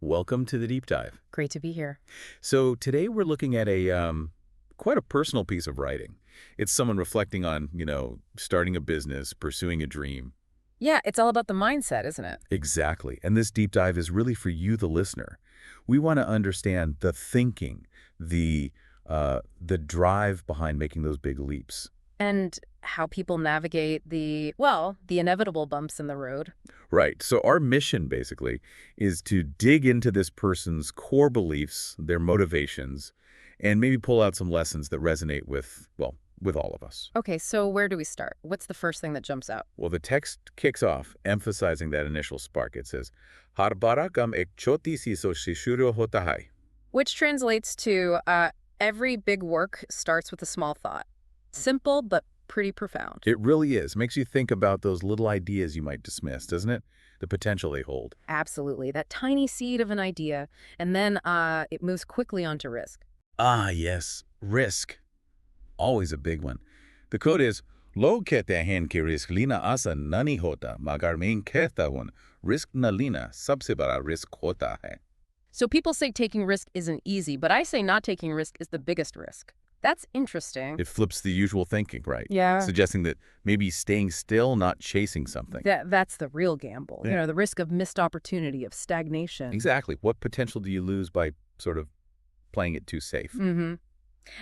Welcome to the deep dive. Great to be here. So today we're looking at quite a personal piece of writing. It's someone reflecting on, starting a business, pursuing a dream. Yeah, it's all about the mindset, isn't it? Exactly. And this deep dive is really for you, the listener. We want to understand the thinking, the drive behind making those big leaps. And how people navigate the inevitable bumps in the road. Right. So our mission, basically, is to dig into this person's core beliefs, their motivations, and maybe pull out some lessons that resonate with all of us. Okay, so where do we start? What's the first thing that jumps out? Well, the text kicks off emphasizing that initial spark. It says, "Har bara kam ek choti si so shishuro hota hai." Which translates to every big work starts with a small thought. Simple, but pretty profound. It really is. Makes you think about those little ideas you might dismiss, doesn't it? The potential they hold. Absolutely. That tiny seed of an idea, and then it moves quickly onto risk. Ah, yes. Risk. Always a big one. The quote is, "Log kehte hain ki risk lina asa nani hota, magar main kehta hun, risk na lina sabse bada risk hota hai." So people say taking risk isn't easy, but I say not taking risk is the biggest risk. That's interesting. It flips the usual thinking, right? Yeah. Suggesting that maybe staying still, not chasing something. That's the real gamble. Yeah. The risk of missed opportunity, of stagnation. Exactly. What potential do you lose by sort of playing it too safe? Mm-hmm.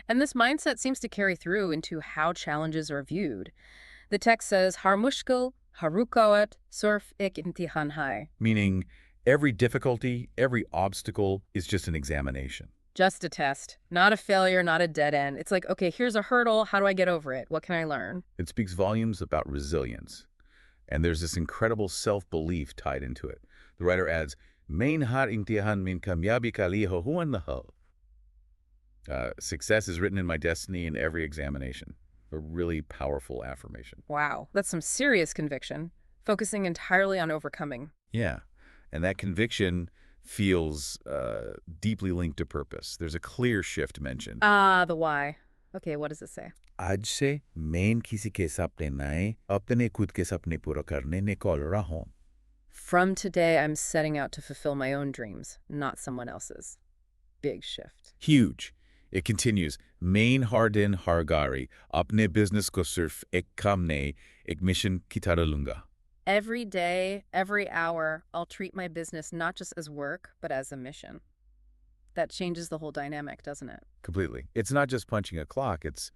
And this mindset seems to carry through into how challenges are viewed. The text says, Har mushkil, harukoat, surf ik imtihan hai. Meaning every difficulty, every obstacle is just an examination. Just a test, not a failure, not a dead end. It's like, okay, here's a hurdle. How do I get over it? What can I learn? It speaks volumes about resilience. And there's this incredible self-belief tied into it. The writer adds, "Main har imtihan min kamyabi ka liho huan naho." Success is written in my destiny in every examination. A really powerful affirmation. Wow, that's some serious conviction, focusing entirely on overcoming. Yeah. And that conviction feels deeply linked to purpose. There's a clear shift mentioned. The why. Okay, what does it say? आज से मैं किसी के सपने नहीं, अपने खुद के सपने पूरा करने निकल रहा हूँ. From today, I'm setting out to fulfill my own dreams, not someone else's. Big shift. Huge. It continues, main hardin hargari, apne business ko surf ek kam ne, ek mission kitaralunga. Every day, every hour, I'll treat my business not just as work, but as a mission. That changes the whole dynamic, doesn't it? Completely. It's not just punching a clock, it's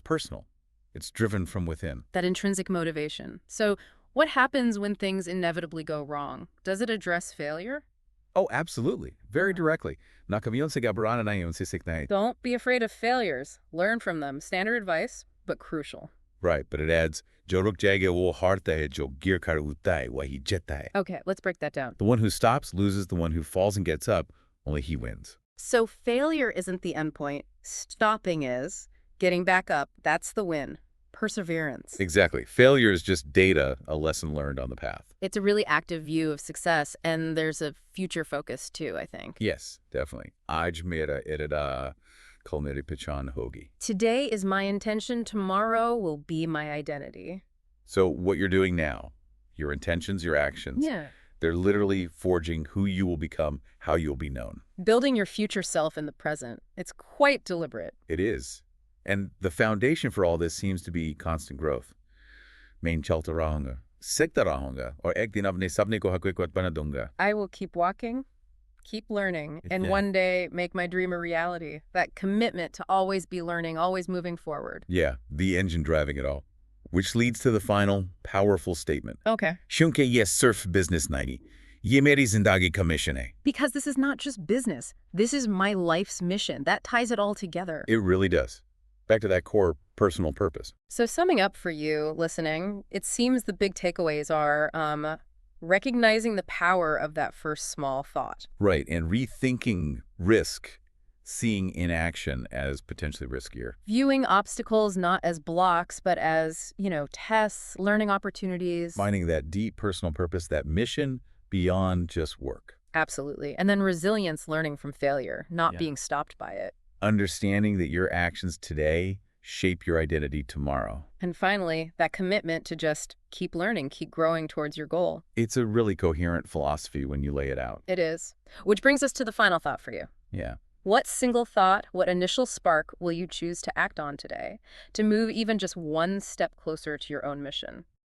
personal. It's driven from within. That intrinsic motivation. So what happens when things inevitably go wrong? Does it address failure? Oh, absolutely. Very directly. Nakamiyon se gabarana na yun sisiknay. Don't be afraid of failures. Learn from them. Standard advice, but crucial. Right, but it adds, "Joruk jage wo harta hai jo gir kar utai wahi jeta hai." Okay, let's break that down. The one who stops loses, the one who falls and gets up, only he wins. So failure isn't the end point. Stopping is. Getting back up, that's the win. Perseverance. Exactly. Failure is just data, a lesson learned on the path. It's a really active view of success, and there's a future focus too, I think. Yes, definitely. Aaj mera irada kal mere pechan hogi. Today is my intention, tomorrow will be my identity. So what you're doing now, your intentions, your actions, Yeah. they're literally forging who you will become, how you'll be known. Building your future self in the present. It's quite deliberate. It is. And the foundation for all this seems to be constant growth. Main chalta rahunga, sikta rahunga, or ek din apne sapne ko haqiqat bana dunga. I will keep walking, keep learning, and Yeah. one day make my dream a reality. That commitment to always be learning, always moving forward. Yeah, the engine driving it all. Which leads to the final, powerful statement. Okay. Shunke ye surf business nahi. Ye meri zindagi ka mission hai. Because this is not just business. This is my life's mission. That ties it all together. It really does. Back to that core personal purpose. So summing up for you listening, it seems the big takeaways are recognizing the power of that first small thought. Right, and rethinking risk, seeing inaction as potentially riskier. Viewing obstacles not as blocks, but as, tests, learning opportunities. Finding that deep personal purpose, that mission beyond just work. Absolutely. And then resilience, learning from failure, not Yeah. being stopped by it. Understanding that your actions today shape your identity tomorrow. And finally, that commitment to just keep learning, keep growing towards your goal. It's a really coherent philosophy when you lay it out. It is. Which brings us to the final thought for you. Yeah. What single thought, what initial spark will you choose to act on today to move even just one step closer to your own mission?